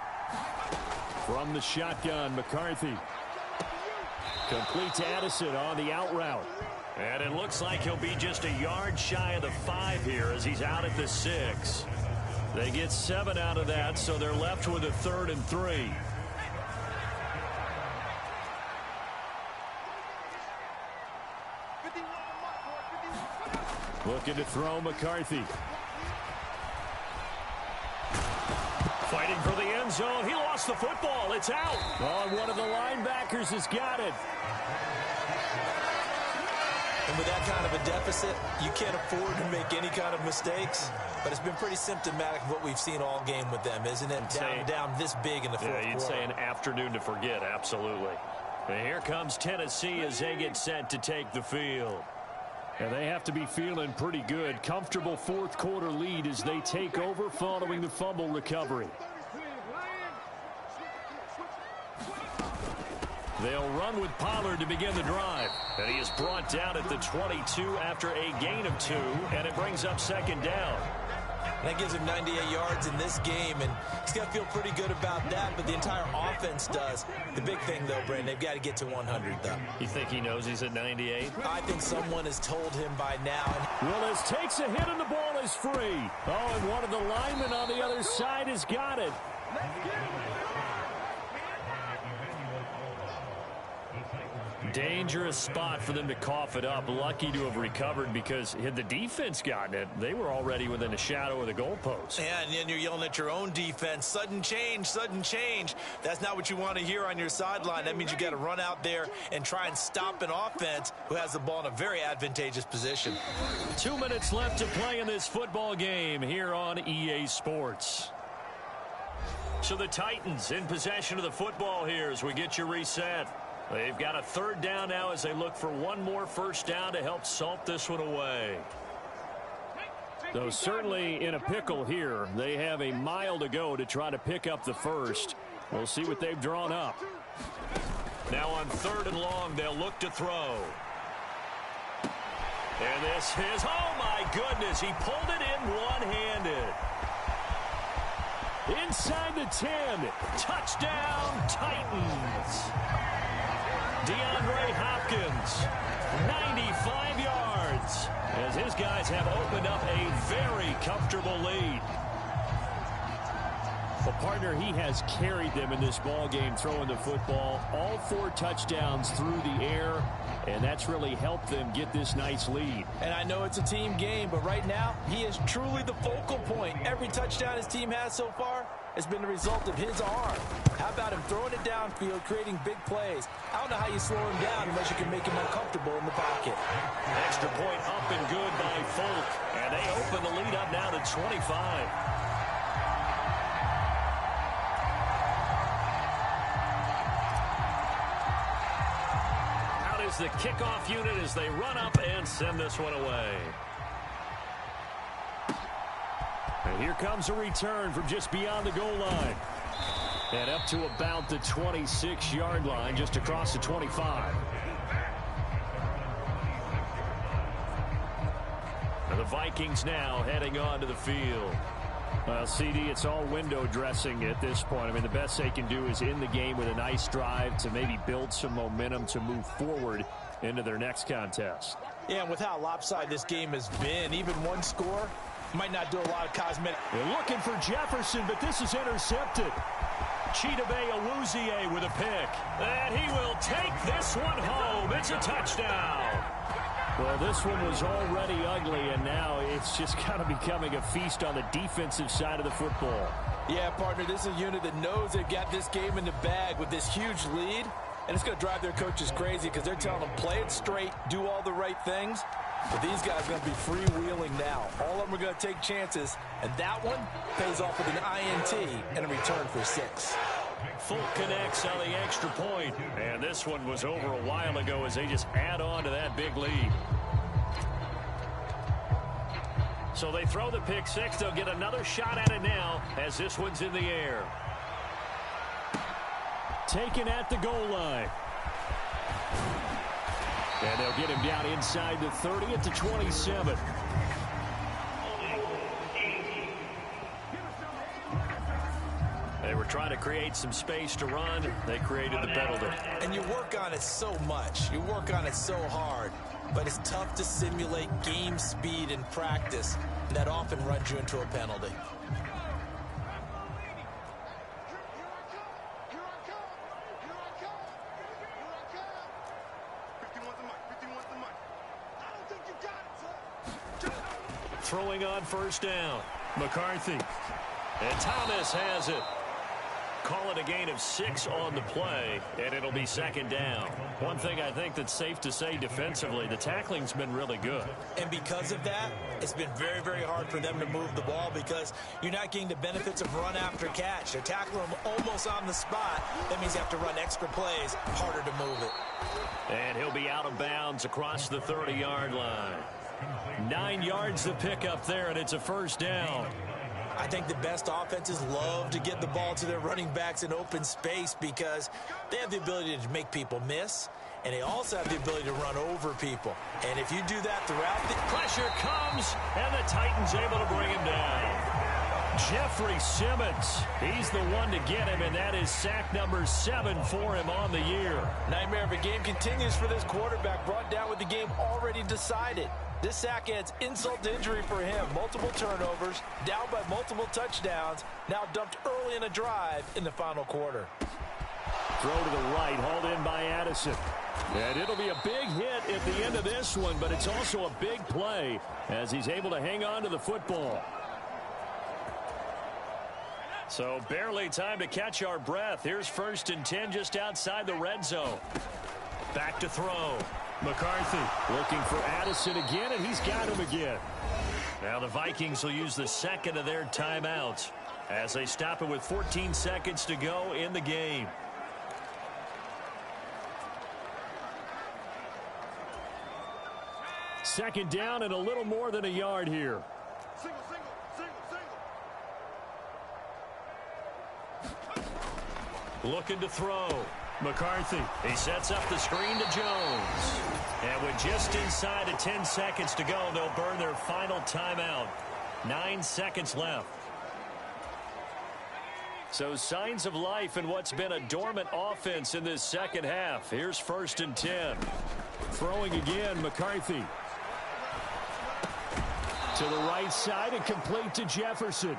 From the shotgun, McCarthy. Complete to Addison on the out route. And it looks like he'll be just a yard shy of the 5 here as he's out at the 6. They get 7 out of that, so they're left with a 3rd and 3. Looking to throw McCarthy. Fighting for the end zone. He lost the football. It's out. Oh, and one of the linebackers has got it. And with that kind of a deficit, you can't afford to make any kind of mistakes. But it's been pretty symptomatic of what we've seen all game with them, isn't it? Down this big in the fourth quarter. You'd say an afternoon to forget, absolutely. And here comes Tennessee as they get set to take the field. And they have to be feeling pretty good. Comfortable fourth quarter lead as they take over following the fumble recovery. They'll run with Pollard to begin the drive. And he is brought down at the 22 after a gain of 2, and it brings up second down. And that gives him 98 yards in this game, and he's got to feel pretty good about that, but the entire offense does. The big thing, though, Brandon, they've got to get to 100, though. You think he knows he's at 98? I think someone has told him by now. Willis takes a hit, and the ball is free. Oh, and one of the linemen on the other side has got it. Dangerous spot for them to cough it up. Lucky to have recovered because had the defense gotten it, they were already within a shadow of the goalpost. Yeah, and then you're yelling at your own defense. Sudden change, sudden change. That's not what you want to hear on your sideline. That means you got to run out there and try and stop an offense who has the ball in a very advantageous position. 2 minutes left to play in this football game here on EA Sports. So the Titans in possession of the football here as we get you reset. They've got a 3rd down now as they look for one more first down to help salt this one away. Though certainly in a pickle here. They have a mile to go to try to pick up the first. We'll see what they've drawn up. Now on 3rd and long, they'll look to throw. And this is, oh my goodness, he pulled it in one-handed. Inside the 10, touchdown Titans. DeAndre Hopkins, 95 yards, as his guys have opened up a very comfortable lead. Well, partner, he has carried them in this ball game, throwing the football. All 4 touchdowns through the air, and that's really helped them get this nice lead. And I know it's a team game, but right now, he is truly the focal point. Every touchdown his team has so far has been the result of his arm. How about him throwing it downfield, creating big plays? I don't know how you slow him down unless you can make him uncomfortable in the pocket. Extra point up and good by Folk, and they open the lead up now to 25. The kickoff unit as they run up and send this one away. And here comes a return from just beyond the goal line. And up to about the 26-yard line, just across the 25. And the Vikings now heading onto the field. Well, CD, it's all window dressing at this point. I mean, the best they can do is in the game with a nice drive to maybe build some momentum to move forward into their next contest. Yeah, and with how lopsided this game has been, even one score might not do a lot of cosmetic. They're looking for Jefferson, but this is intercepted. Chidobe Awuzie with a pick. And he will take this one home. It's a touchdown. Well, this one was already ugly, and now it's just kind of becoming a feast on the defensive side of the football. Yeah, partner, this is a unit that knows they've got this game in the bag with this huge lead, and it's going to drive their coaches crazy because they're telling them, play it straight, do all the right things. But these guys are going to be freewheeling now. All of them are going to take chances, and that one pays off with an INT and a return for 6. Full connects on the extra point. And this one was over a while ago as they just add on to that big lead. So they throw the pick six. They'll get another shot at it now as this one's in the air. Taken at the goal line. And they'll get him down inside the 30 at the 27. They were trying to create some space to run. They created the penalty. And you work on it so much. You work on it so hard. But it's tough to simulate game speed in practice. And that often runs you into a penalty. Throwing on first down. McCarthy. And Thomas has it. Call it a gain of 6 on the play, and it'll be second down. One thing I think that's safe to say defensively, the tackling's been really good. And because of that, it's been very, very hard for them to move the ball because you're not getting the benefits of run after catch. They're tackling them almost on the spot. That means you have to run extra plays, harder to move it. And he'll be out of bounds across the 30-yard line. 9 yards to pick up there, and it's a first down. I think the best offenses love to get the ball to their running backs in open space because they have the ability to make people miss, and they also have the ability to run over people. And if you do that throughout the... Pressure comes, and the Titans able to bring him down. Jeffrey Simmons, he's the one to get him, and that is sack number 7 for him on the year. Nightmare of a game continues for this quarterback, brought down with the game already decided. This sack adds insult to injury for him. Multiple turnovers, down by multiple touchdowns, now dumped early in a drive in the final quarter. Throw to the right, hauled in by Addison. And it'll be a big hit at the end of this one, but it's also a big play as he's able to hang on to the football. So barely time to catch our breath. Here's 1st and 10 just outside the red zone. Back to throw. McCarthy looking for Addison again, and he's got him again. Now the Vikings will use the second of their timeouts as they stop it with 14 seconds to go in the game. Second down and a little more than a yard here. Single. Looking to throw. McCarthy, he sets up the screen to Jones. And with just inside of 10 seconds to go, they'll burn their final timeout. 9 seconds left. So signs of life in what's been a dormant offense in this second half. Here's 1st and 10. Throwing again, McCarthy. To the right side and complete to Jefferson.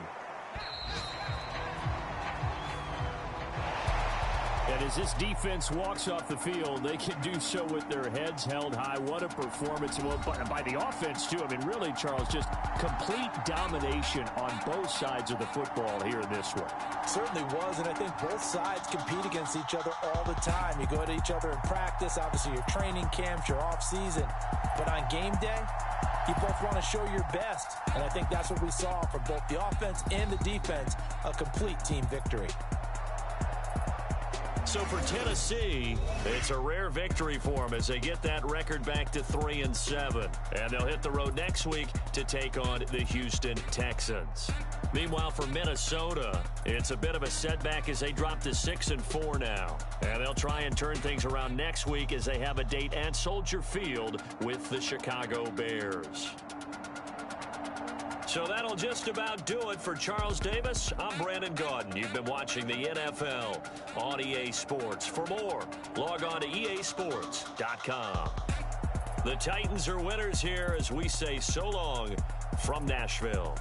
And as this defense walks off the field, they can do so with their heads held high. What a performance. Well, by the offense, too. I mean, really, Charles, just complete domination on both sides of the football here in this one. Certainly was, and I think both sides compete against each other all the time. You go to each other in practice, obviously your training camps, your off-season. But on game day, you both want to show your best. And I think that's what we saw from both the offense and the defense, a complete team victory. So for Tennessee, it's a rare victory for them as they get that record back to 3-7. And they'll hit the road next week to take on the Houston Texans. Meanwhile, for Minnesota, it's a bit of a setback as they drop to 6-4 now. And they'll try and turn things around next week as they have a date at Soldier Field with the Chicago Bears. So that'll just about do it for Charles Davis. I'm Brandon Gaudin. You've been watching the NFL on EA Sports. For more, log on to easports.com. The Titans are winners here as we say so long from Nashville.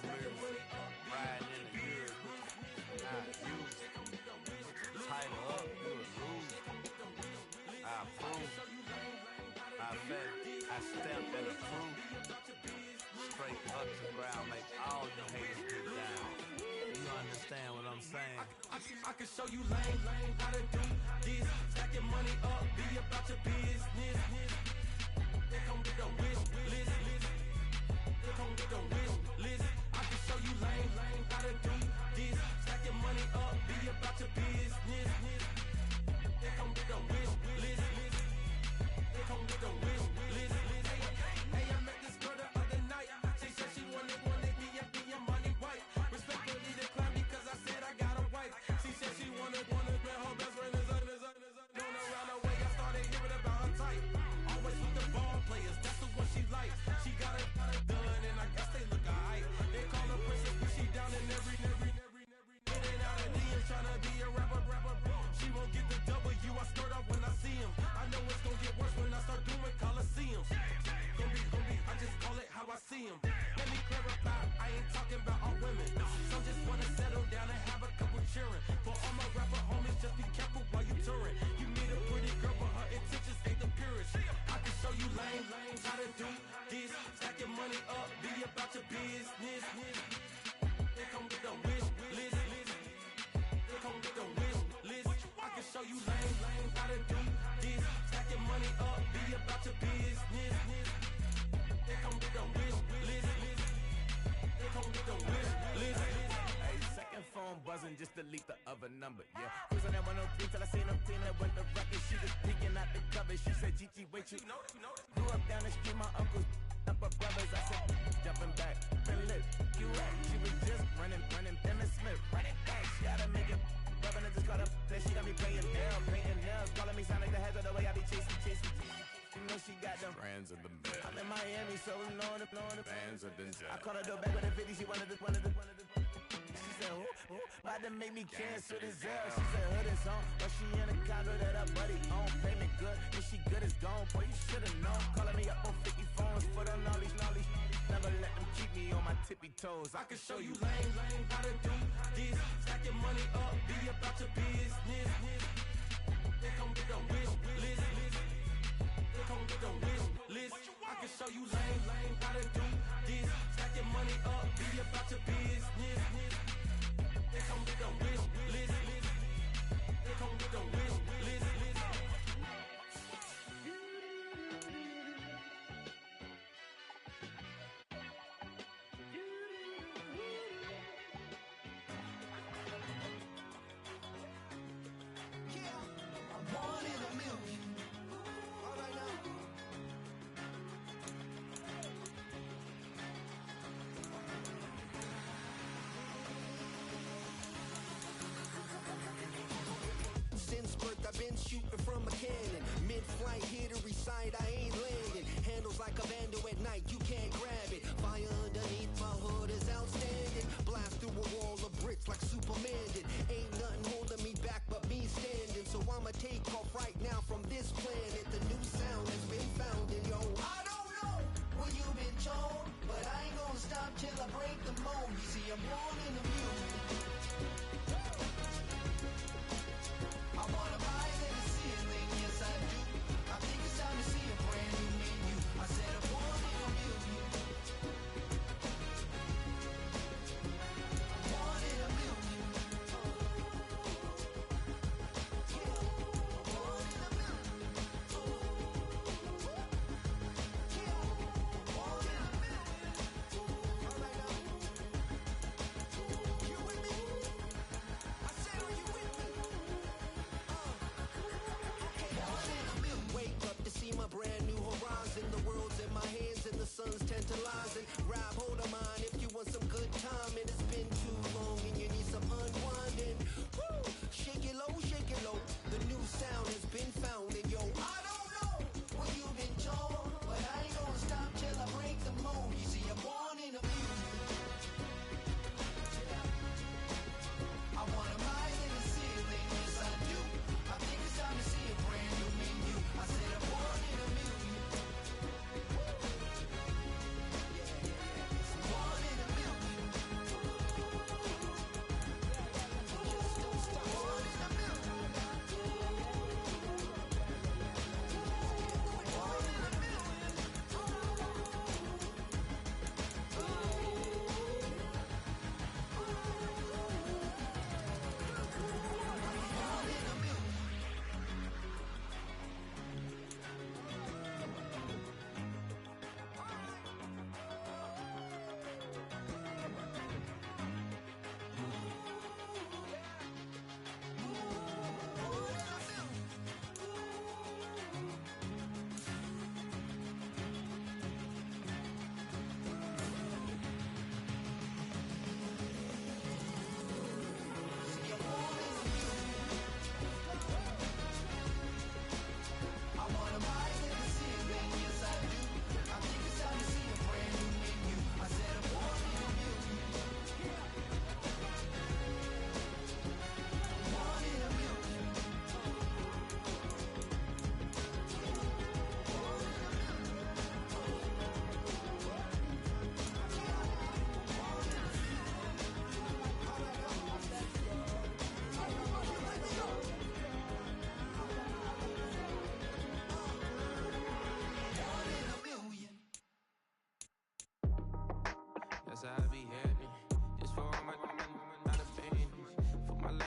background music, riding in the hood, not used. Title up, you a lose. I approve. I fed, I stepped and approved. Straight up to the ground, make all you haters get down. You understand what I'm saying? I can show you lame how to do this. Stack your money up, be about your business. They come with the wish list. They come with the wish list. I can show you lame how to do this. Stack your money up, be about your business. They come with the wish list. They come with the wish list. Hey, I met this girl the other night. She said she wanted me and be your money white. Respectfully declined because I said I got a wife. She said she wanted man, her best friend is going around the way. I started hearing about her type. Always with the ball players, that's the one she likes. She got it done, and I guess they look alright. They call her princess, but she down in every. In and out of DMs, tryna be a rapper. She won't get the W, I skirt off when I see him. I know it's gonna get worse when I start doing Coliseums. Gonna be, I just call it how I see him. Let me clarify, I ain't talking about all women. Some just wanna settle down and have a couple cheering. For all my rapper homies, just be careful while you touring. You meet a pretty girl, but her intentions ain't the purest. I can show you lame how to do this. Stack your money up, be about your business. They come with the wish list. They come with the wish list. I can show you lame how to do this. Stack your money up, be about your business. They come with the wish list. They come with the wish list. Hey, second phone buzzing, just delete the other number, yeah. Cruising at 103 till I seen them team that went the record. She was peeking out the cover. She said, Gigi, wait, you know. Grew up down the street, my uncles up her brothers. I said, jumping back, been lit. You at? She was just running. Emmitt Smith, running back. She gotta make it. Rubbing it, just caught up. Then she got me playing down, painting nails. Calling me sound like the heads of the way I be chasing. You know she got them Friends of the bed. I'm in Miami, so we know the Fans of the I jet. caught her door back with a 50, she wanted the. She said, who? About to make me cancel this Zell. She said, hood is on, but she in a condo that her buddy own. Payment good, if she good is gone. Boy, you should've known. Calling me up on 50 phones, foot on all these. Never let them keep me on my tippy toes. I can show you lame how to do this. Stack your money up, be about your business. They come with the wish list. They come with the wish list. I can show you lame how to do this. Stack your money up, be about your business. They come with the wish list. They come with the wish list. Since birth I've been shooting from a cannon. Mid-flight here to recite, I ain't landing. Handles like a vandal at night, you can't grab it. Fire underneath my hood is outstanding. Blast through a wall of bricks like Superman did. Ain't nothing holding me back but me standing. So I'ma take off right now from this planet. The new sound has been found in yo. I don't know where you've been told, but I ain't gonna stop till I break the mold. You see, I'm born in the music. I wanna rise in the ceiling, yes I do. I think it's time to see a brand new menu. I said I'm born in the music.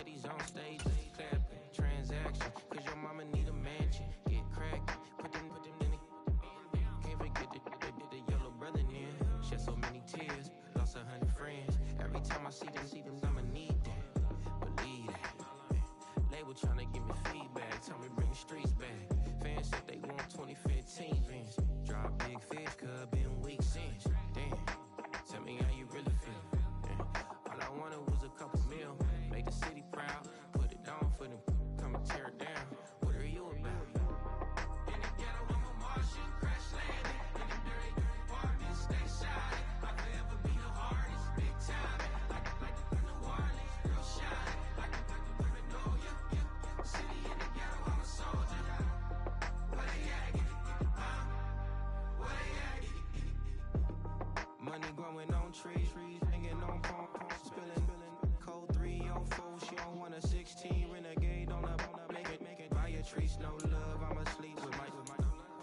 ladies on stage, clapping, transaction. Cause your mama need a mansion. Get cracked, put them in the. Can't forget the yellow brother near. Shed so many tears, lost 100 friends. Every time I see them, I'ma need that. Believe that. Label tryna give me feedback, tell me bring the streets back. Fans said they want 2015 Vince. Drop big fish, cuz been weeks since. Damn, tell me how you really feel. All I wanted was a couple mil, make the city proud, put it down for them, come and tear it down. What are you about? In the ghetto, I'm a Martian, crash landing. In the dirty apartment, stay shy. I could ever be the hardest, big time. Like the New Orleans, real shy. Like the women know you. City in the ghetto, I'm a soldier. Where they at? Where they at? Money growing on trees, hanging on palm, spilling. Code 304, she don't want a 16. Renegade on up, make it. Buy a trees, no love, I'ma sleep with my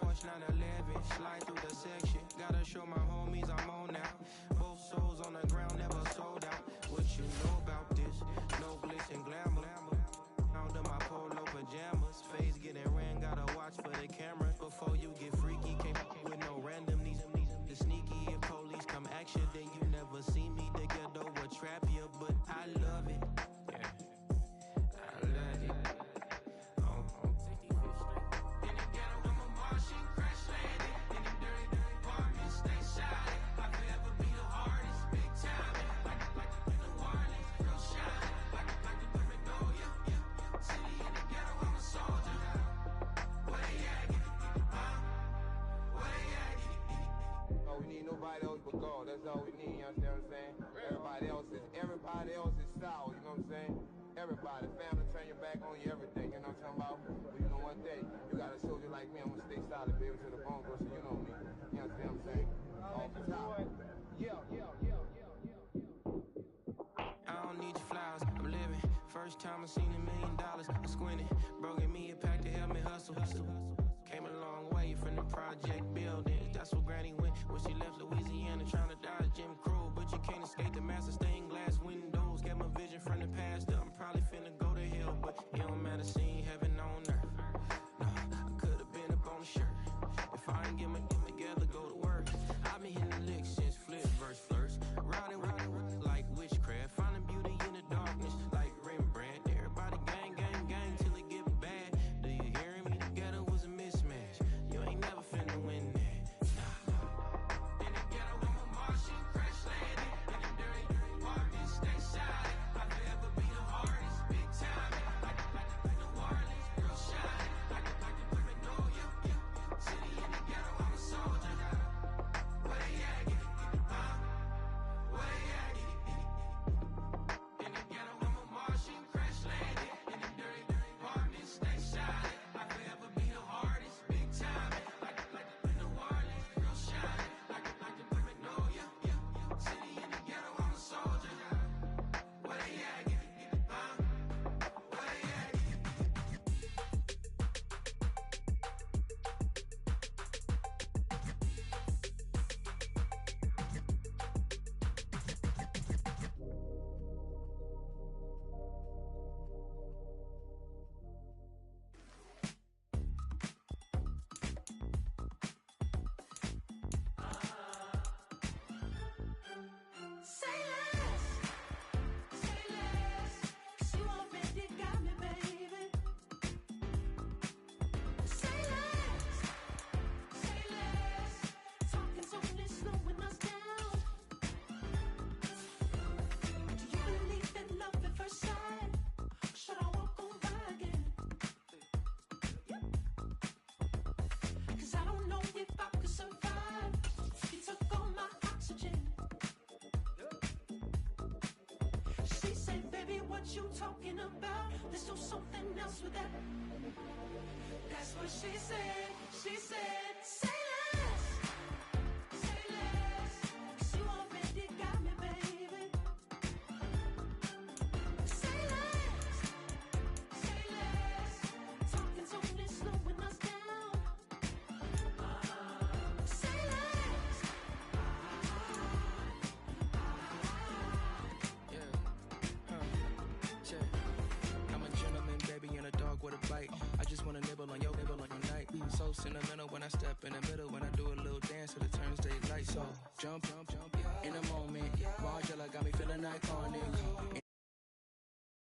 Porsche 911, slide through the section. Gotta show my homies I'm on now. Both souls on the ground, never sold out. What you know about this? No glitz and glamour. Under my polo pajamas, face getting ran, gotta watch for the cameras. Before you get freaky, can't with no random these the sneaky. If police come action, then you never see me. The ghetto will trap you, but I love it. Yeah, I love it. In the ghetto, I'm a Martian, crash landing. In the dirty apartment, stay shy. I could ever be the hardest, big time. Like the New Orleans, real shy. Like the women know you. City in the ghetto, I'm a soldier. Where they at? Where they at? Oh, we need nobody else but God. That's all we need, you understand what I'm saying? Everybody else is sour, you know what I'm saying? Everybody, family, turn your back on you, everything, you know what I'm talking about? But you know one day, you got a soldier like me, I'm gonna stay solid, baby, to the bone, so you know me. You understand what I'm saying? Off the top. I don't need your flowers, I'm living. First time I seen $1 million, I squinted. Broken me a pack to help me hustle. Came a long way from the project buildings. That's where Granny went when she left Louisiana, trying to dodge Jim Crow. But you can't escape the master stained glass windows. Get my vision from the past. I'm probably finna go to hell, but it don't matter, seeing heaven on earth. No, I could've been up on the shirt. If I ain't get my dick together, go to work. I've been hitting the licks since flip verse first. Riding like witchcraft, finding beauty in the darkness like Rembrandt. Everybody gang, gang, gang till it get bad. Do you hear me? The ghetto was a mismatch. You ain't never finna win that. Nah. In the ghetto, I'm a Martian, crash landing. In the dirty apartment, stay shy. I could ever be the hardest, big time. Like the New Orleans, real shy. Like the women know you. City in the ghetto, I'm a soldier. Where they at? Where they at? In the ghetto, I'm a Martian, crash landing. In the dirty apartment, stay shy. I could ever be the hardest, big time. Like the New Orleans, real shy. Like the women know you. City in the ghetto, I'm a soldier. Where they at? Where they at? Say less, 'cause you already got me, baby. Say less, talking's only slowing us down. Do you believe in love at first sight? Should I walk on by again? 'Cause I don't know if I could survive. You took all my oxygen. She said, baby, what you talking about? Let's do something else with that. That's what she said. She said, say less, 'cause you already got me, baby. Say less, talking's only slowing us down. Say less, Yeah. an iconic.